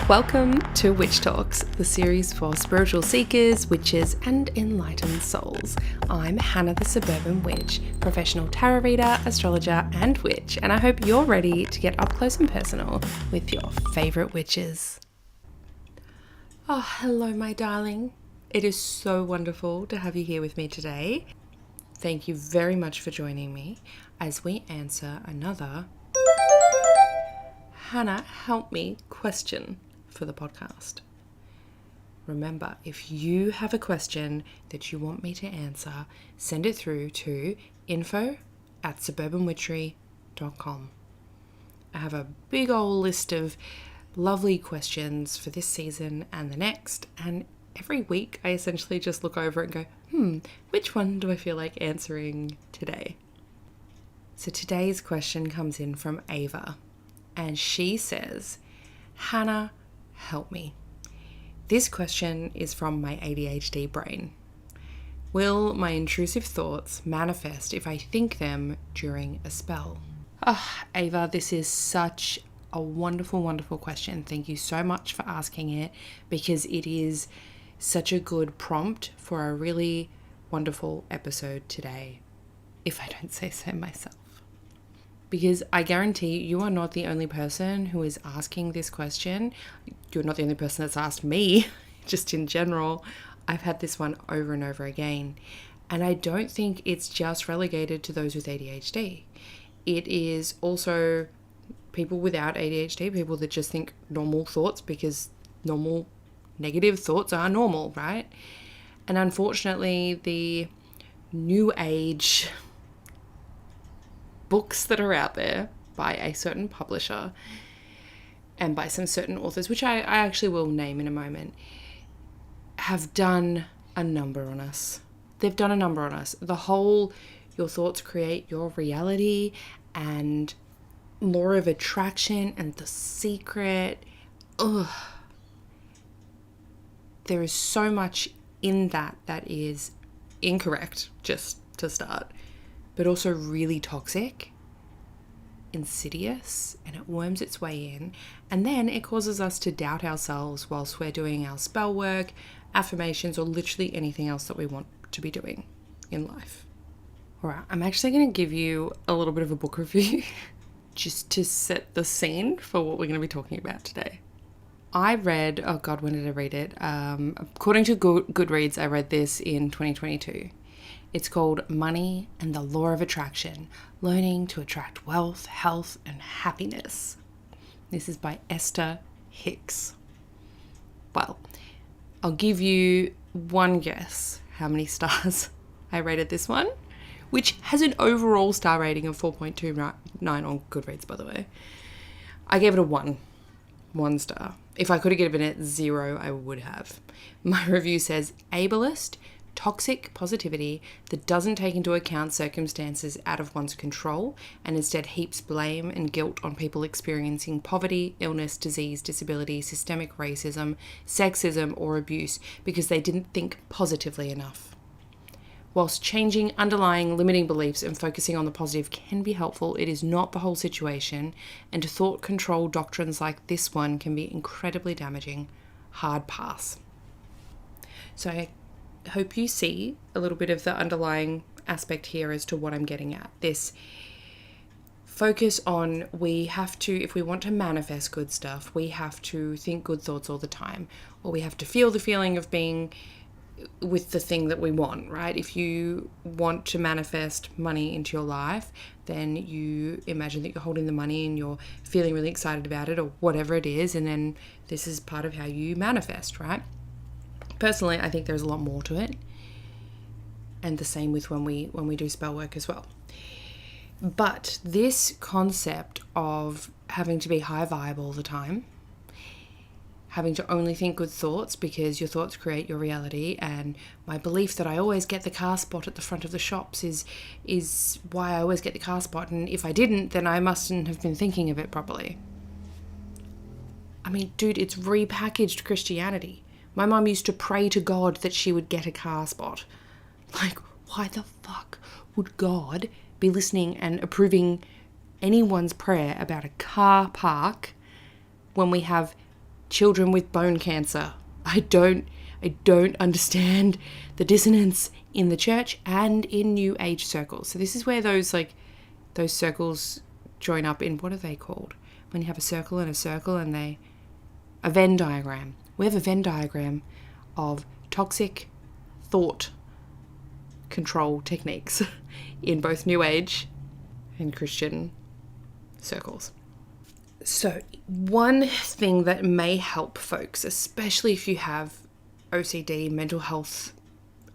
Welcome to Witch Talks, the series for spiritual seekers, witches, and enlightened souls. I'm Hana the Suburban Witch, professional tarot reader, astrologer, and witch, and I hope you're ready to get up close and personal with your favourite witches. Oh, hello, my darling. It is so wonderful to have you here with me today. Thank you very much for joining me as we answer another Hana, help me question for the podcast. Remember, if you have a question that you want me to answer, send it through to info@suburbanwitchery.com. I have a big old list of lovely questions for this season and the next, and every week I essentially just look over it and go, which one do I feel like answering today? So today's question comes in from Ava, and she says, Hana, help me. This question is from my ADHD brain. Will my intrusive thoughts manifest if I think them during a spell? Ava, this is such a wonderful, wonderful question. Thank you so much for asking it, because it is such a good prompt for a really wonderful episode today, if I don't say so myself. Because I guarantee you are not the only person who is asking this question. You're not the only person that's asked me, just in general. I've had this one over and over again. And I don't think it's just relegated to those with ADHD. It is also people without ADHD, people that just think normal thoughts because normal negative thoughts are normal, right? And unfortunately, the new age books that are out there by a certain publisher and by some certain authors, which I actually will name in a moment, have done a number on us. They've done a number on us. The whole your thoughts create your reality and law of attraction and The Secret. There is so much in that is incorrect, just to start, but also really toxic, insidious, and it worms its way in. And then it causes us to doubt ourselves whilst we're doing our spell work, affirmations, or literally anything else that we want to be doing in life. All right, I'm actually going to give you a little bit of a book review just to set the scene for what we're going to be talking about today. I read, when did I read it? According to Goodreads, I read this in 2022. It's called Money and the Law of Attraction, Learning to Attract Wealth, Health, and Happiness. This is by Esther Hicks. Well, I'll give you one guess how many stars I rated this one, which has an overall star rating of 4.29 on Goodreads, by the way. I gave it a 1 star. If I could have given it 0, I would have. My review says, ableist, toxic positivity that doesn't take into account circumstances out of one's control and instead heaps blame and guilt on people experiencing poverty, illness, disease, disability, systemic racism, sexism, or abuse because they didn't think positively enough. Whilst changing underlying limiting beliefs and focusing on the positive can be helpful, it is not the whole situation, and thought control doctrines like this one can be incredibly damaging. Hard pass. So I hope you see a little bit of the underlying aspect here as to what I'm getting at. This focus on if we want to manifest good stuff, we have to think good thoughts all the time, or we have to feel the feeling of being with the thing that we want, right? If you want to manifest money into your life, then you imagine that you're holding the money and you're feeling really excited about it or whatever it is, and then this is part of how you manifest, right? Personally, I think there's a lot more to it, and the same with when we do spell work as well. But this concept of having to be high vibe all the time, having to only think good thoughts because your thoughts create your reality, and my belief that I always get the car spot at the front of the shops is why I always get the car spot, and if I didn't, then I mustn't have been thinking of it properly. I mean, dude, it's repackaged Christianity. My mum used to pray to God that she would get a car spot. Like, why the fuck would God be listening and approving anyone's prayer about a car park when we have children with bone cancer. I don't understand the dissonance in the church and in New Age circles. So this is where those circles join up in, what are they called? When you have a circle and a Venn diagram. We have a Venn diagram of toxic thought control techniques in both New Age and Christian circles. So one thing that may help folks, especially if you have OCD, mental health,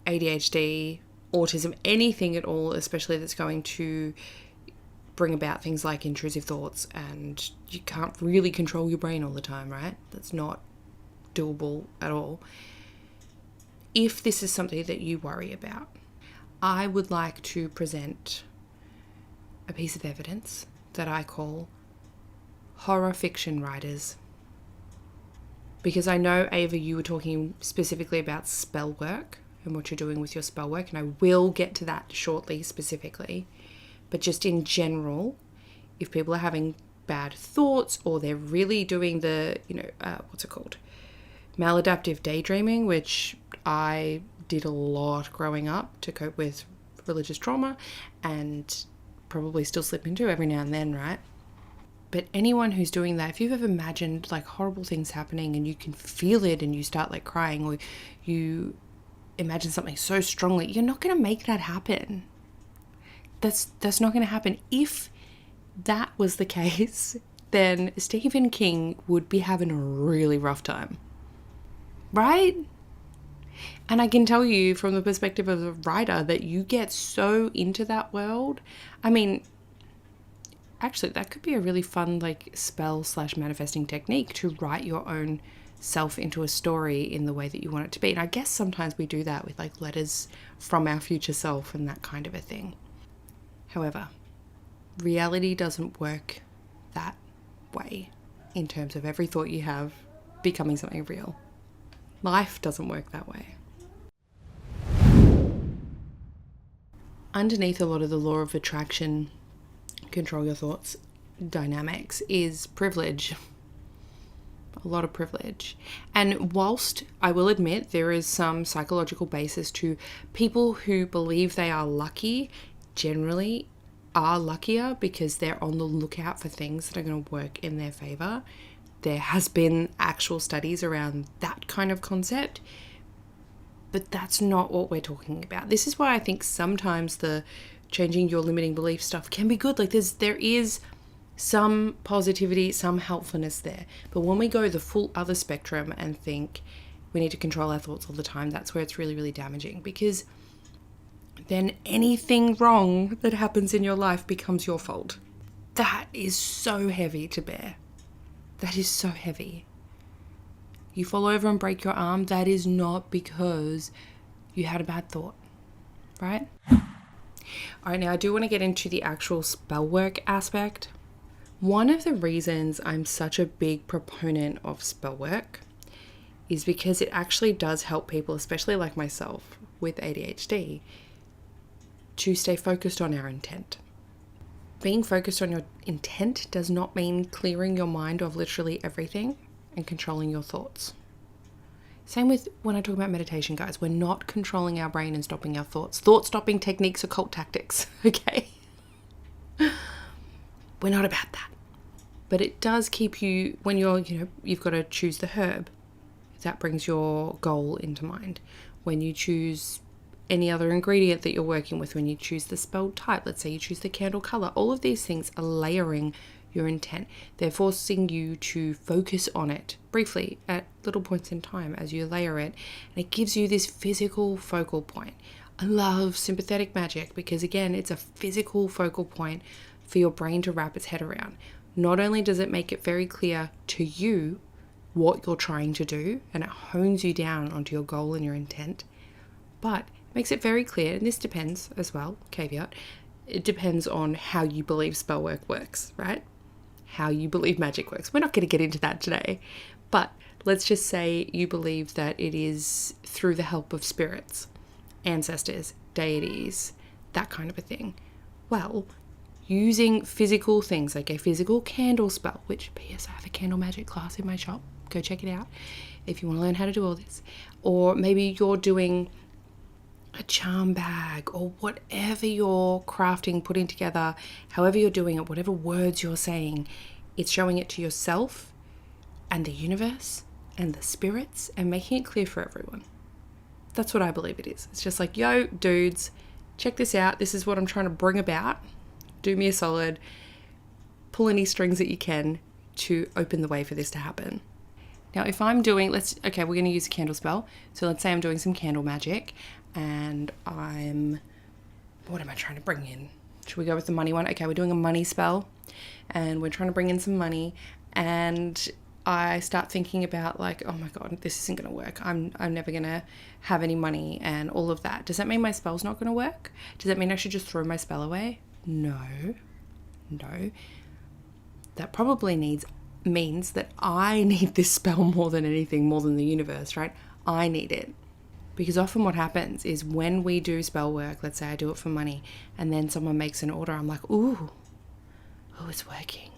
ADHD, autism, anything at all, especially that's going to bring about things like intrusive thoughts, and you can't really control your brain all the time, right? That's not doable at all. If this is something that you worry about, I would like to present a piece of evidence that I call horror fiction writers. Because I know, Ava, you were talking specifically about spell work and what you're doing with your spell work, and I will get to that shortly specifically. But just in general, if people are having bad thoughts or they're really doing the, maladaptive daydreaming, which I did a lot growing up to cope with religious trauma and probably still slip into every now and then, right? But anyone who's doing that, if you've ever imagined like horrible things happening and you can feel it and you start like crying, or you imagine something so strongly, you're not going to make that happen. That's not going to happen. If that was the case, then Stephen King would be having a really rough time, right? And I can tell you from the perspective of a writer that you get so into that world. I mean, actually, that could be a really fun like spell/manifesting technique, to write your own self into a story in the way that you want it to be. And I guess sometimes we do that with like letters from our future self and that kind of a thing. However, reality doesn't work that way in terms of every thought you have becoming something real. Life doesn't work that way. Underneath a lot of the law of attraction, control your thoughts dynamics is privilege. A lot of privilege. And whilst I will admit there is some psychological basis to people who believe they are lucky, generally are luckier because they're on the lookout for things that are going to work in their favor. There has been actual studies around that kind of concept, but that's not what we're talking about. This is why I think sometimes the changing your limiting belief stuff can be good. Like there is some positivity, some helpfulness there. But when we go the full other spectrum and think we need to control our thoughts all the time, that's where it's really, really damaging, because then anything wrong that happens in your life becomes your fault. That is so heavy to bear. That is so heavy. You fall over and break your arm, that is not because you had a bad thought, right? All right, now I do want to get into the actual spell work aspect. One of the reasons I'm such a big proponent of spell work is because it actually does help people, especially like myself with ADHD, to stay focused on our intent. Being focused on your intent does not mean clearing your mind of literally everything and controlling your thoughts. Same with when I talk about meditation, guys. We're not controlling our brain and stopping our thoughts. Thought-stopping techniques are cult tactics, okay? We're not about that. But it does keep you, when you've got to choose the herb, that brings your goal into mind. When you choose any other ingredient that you're working with, when you choose the spell type, let's say you choose the candle color, all of these things are layering your intent. They're forcing you to focus on it briefly at little points in time as you layer it, and it gives you this physical focal point. I love sympathetic magic because, again, it's a physical focal point for your brain to wrap its head around. Not only does it make it very clear to you what you're trying to do, and it hones you down onto your goal and your intent, but makes it very clear, and this depends as well, caveat, it depends on how you believe spell work works, right? How you believe magic works. We're not going to get into that today, but let's just say you believe that it is through the help of spirits, ancestors, deities, that kind of a thing. Well, using physical things like a physical candle spell, which P.S. I have a candle magic class in my shop. Go check it out if you want to learn how to do all this. Or maybe you're doing a charm bag or whatever you're crafting, putting together, however you're doing it, whatever words you're saying, it's showing it to yourself and the universe and the spirits and making it clear for everyone. That's what I believe it is. It's just like, yo, dudes, check this out. This is what I'm trying to bring about. Do me a solid. Pull any strings that you can to open the way for this to happen. Now, if I'm doing, we're going to use a candle spell. So let's say I'm doing some candle magic and what am I trying to bring in? Should we go with the money one? Okay, we're doing a money spell and we're trying to bring in some money, and I start thinking about like, oh my God, this isn't going to work. I'm never going to have any money and all of that. Does that mean my spell's not going to work? Does that mean I should just throw my spell away? No. That probably means that I need this spell more than anything, more than the universe, right? I need it. Because often what happens is when we do spell work, let's say I do it for money, and then someone makes an order, I'm like, ooh, it's working.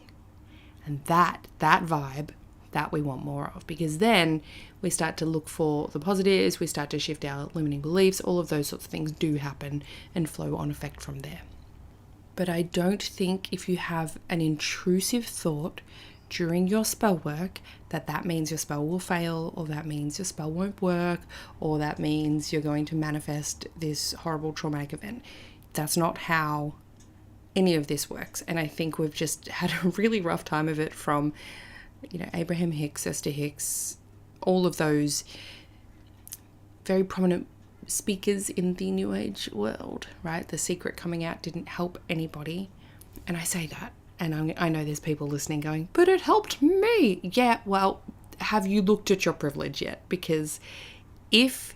And that vibe, that we want more of, because then we start to look for the positives, we start to shift our limiting beliefs, all of those sorts of things do happen and flow on effect from there. But I don't think if you have an intrusive thought during your spell work that means your spell will fail, or that means your spell won't work, or that means you're going to manifest this horrible traumatic event. That's not how any of this works. And I think we've just had a really rough time of it from, Abraham Hicks, Esther Hicks, all of those very prominent speakers in the New Age world, right? The secret coming out didn't help anybody. And I say that, and I know there's people listening going, but it helped me. Yeah, well, have you looked at your privilege yet? Because if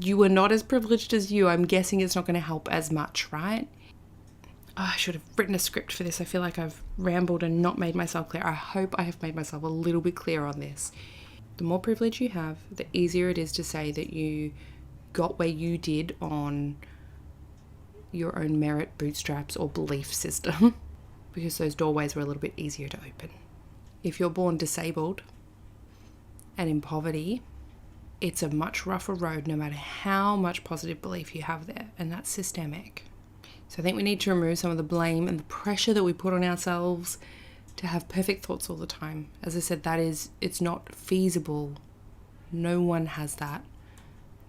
you were not as privileged as you, I'm guessing it's not going to help as much, right? Oh, I should have written a script for this. I feel like I've rambled and not made myself clear. I hope I have made myself a little bit clear on this. The more privilege you have, the easier it is to say that you got where you did on your own merit, bootstraps, or belief system, because those doorways were a little bit easier to open. If you're born disabled and in poverty, it's a much rougher road no matter how much positive belief you have there, and that's systemic. So I think we need to remove some of the blame and the pressure that we put on ourselves to have perfect thoughts all the time. As I said, it's not feasible. No one has that.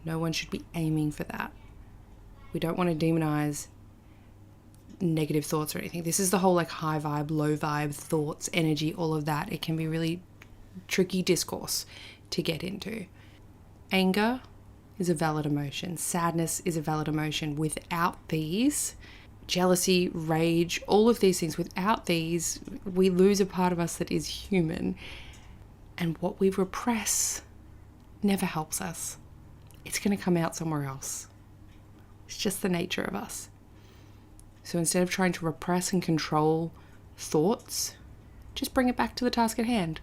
No one should be aiming for that. We don't want to demonize negative thoughts or anything. This is the whole like high vibe, low vibe, thoughts, energy, all of that. It can be really tricky discourse to get into. Anger is a valid emotion. Sadness is a valid emotion. Without these, jealousy, rage, all of these things, without these, we lose a part of us that is human. And what we repress never helps us. It's going to come out somewhere else. It's just the nature of us. So instead of trying to repress and control thoughts, just bring it back to the task at hand,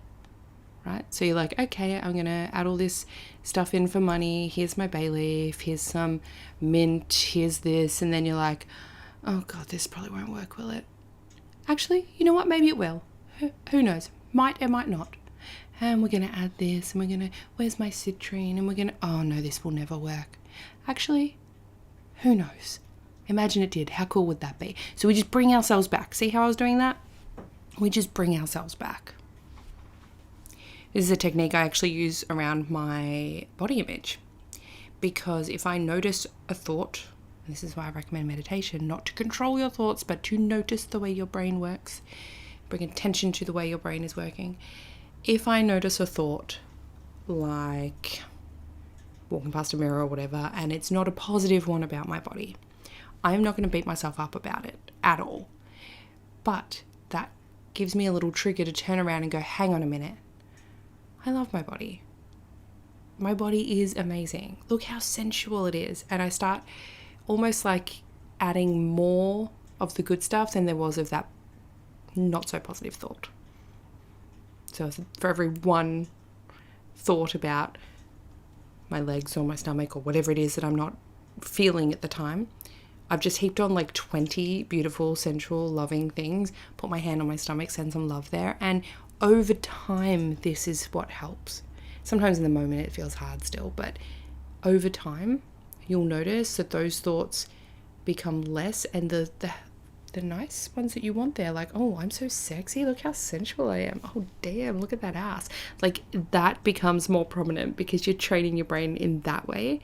right? So you're like, okay, I'm going to add all this stuff in for money. Here's my bay leaf. Here's some mint. Here's this. And then you're like, oh God, this probably won't work, will it? Actually, you know what? Maybe it will. Who knows? Might or might not. And we're going to add this, and we're going to, where's my citrine? And we're going to, oh no, this will never work. Actually, who knows? Imagine it did. How cool would that be? So we just bring ourselves back. See how I was doing that? We just bring ourselves back. This is a technique I actually use around my body image. Because if I notice a thought, and this is why I recommend meditation, not to control your thoughts, but to notice the way your brain works. Bring attention to the way your brain is working. If I notice a thought, like walking past a mirror or whatever, and it's not a positive one about my body, I'm not going to beat myself up about it at all. But that gives me a little trigger to turn around and go, hang on a minute. I love my body. My body is amazing. Look how sensual it is. And I start almost like adding more of the good stuff than there was of that not so positive thought. So for every one thought about my legs or my stomach or whatever it is that I'm not feeling at the time, I've just heaped on like 20 beautiful, sensual, loving things, put my hand on my stomach, send some love there. And over time, this is what helps. Sometimes in the moment it feels hard still, but over time, you'll notice that those thoughts become less, and the nice ones that you want there, like, oh, I'm so sexy, look how sensual I am, oh damn, look at that ass, like that becomes more prominent because you're training your brain in that way,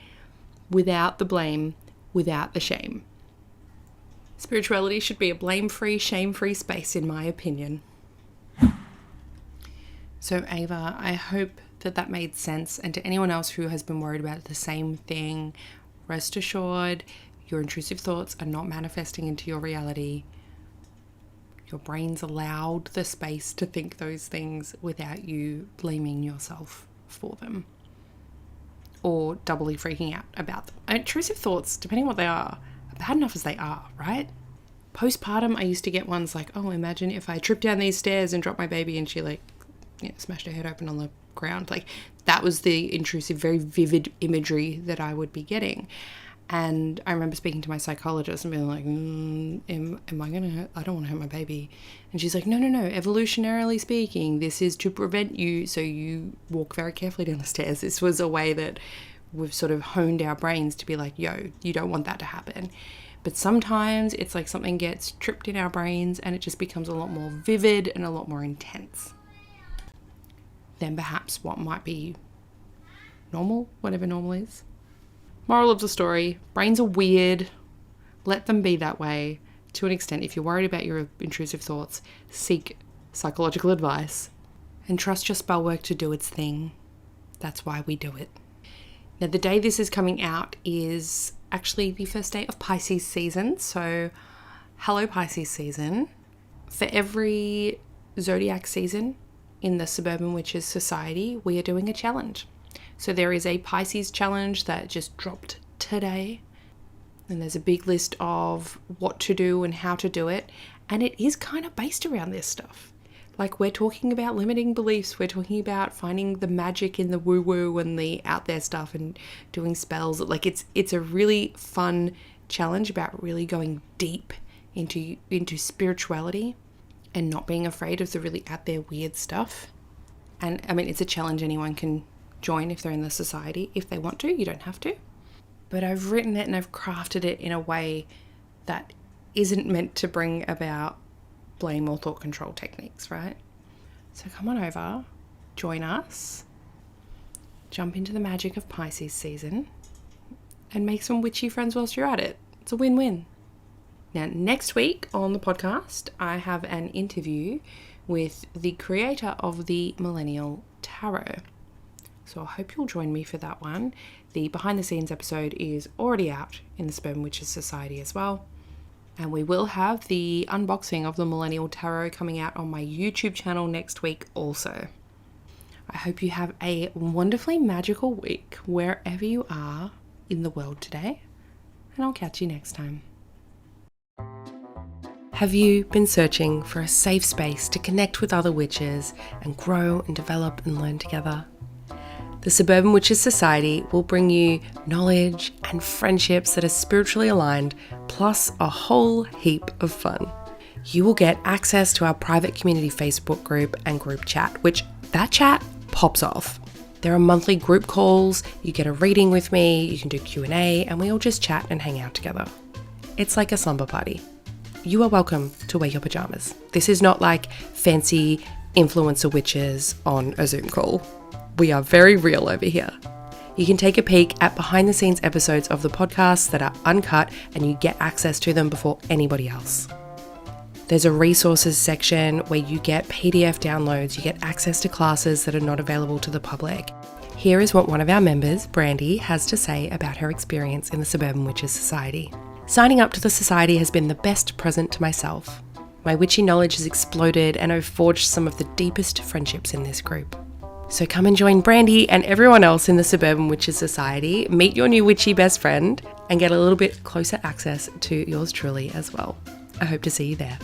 without the blame, without the shame. Spirituality should be a blame-free, shame-free space, in my opinion. So Ava, I hope that made sense, and to anyone else who has been worried about the same thing, rest assured, your intrusive thoughts are not manifesting into your reality. Your brain's allowed the space to think those things without you blaming yourself for them or doubly freaking out about them. Intrusive thoughts, depending on what they are bad enough as they are, right? Postpartum, I used to get ones like, oh, imagine if I tripped down these stairs and dropped my baby and she smashed her head open on the ground. Like, that was the intrusive, very vivid imagery that I would be getting. And I remember speaking to my psychologist and being like, I don't want to hurt my baby. And she's like, no, evolutionarily speaking, this is to prevent you, so you walk very carefully down the stairs. This was a way that we've sort of honed our brains to be like, yo, you don't want that to happen. But sometimes it's like something gets tripped in our brains and it just becomes a lot more vivid and a lot more intense than perhaps what might be normal, whatever normal is. Moral of the story, brains are weird. Let them be that way to an extent. If you're worried about your intrusive thoughts, seek psychological advice and trust your spell work to do its thing. That's why we do it. Now, the day this is coming out is actually the first day of Pisces season. So, hello Pisces season. For every zodiac season in the Suburban Witches Society, we are doing a challenge. So there is a Pisces challenge that just dropped today. And there's a big list of what to do and how to do it. And it is kind of based around this stuff. Like, we're talking about limiting beliefs. We're talking about finding the magic in the woo-woo and the out there stuff and doing spells. Like, it's a really fun challenge about really going deep into spirituality and not being afraid of the really out there weird stuff. And I mean, it's a challenge anyone can join if they're in the society if they want to. You don't have to. But I've written it and I've crafted it in a way that isn't meant to bring about blame or thought control techniques, right? So come on over, join us, jump into the magic of Pisces season, and make some witchy friends whilst you're at it. It's a win-win. Now, next week on the podcast, I have an interview with the creator of the Millennial Tarot. So I hope you'll join me for that one. The behind the scenes episode is already out in the Suburban Witches Society as well. And we will have the unboxing of the Millennial Tarot coming out on my YouTube channel next week also. I hope you have a wonderfully magical week wherever you are in the world today. And I'll catch you next time. Have you been searching for a safe space to connect with other witches and grow and develop and learn together? The Suburban Witches Society will bring you knowledge and friendships that are spiritually aligned, plus a whole heap of fun. You will get access to our private community Facebook group and group chat, which that chat pops off. There are monthly group calls, you get a reading with me, you can do Q&A, and we all just chat and hang out together. It's like a slumber party. You are welcome to wear your pajamas. This is not like fancy influencer witches on a Zoom call. We are very real over here. You can take a peek at behind the scenes episodes of the podcast that are uncut and you get access to them before anybody else. There's a resources section where you get PDF downloads, you get access to classes that are not available to the public. Here is what one of our members, Brandy, has to say about her experience in the Suburban Witches Society. Signing up to the society has been the best present to myself. My witchy knowledge has exploded and I've forged some of the deepest friendships in this group. So come and join Brandy and everyone else in the Suburban Witches Society, meet your new witchy best friend, and get a little bit closer access to yours truly as well. I hope to see you there.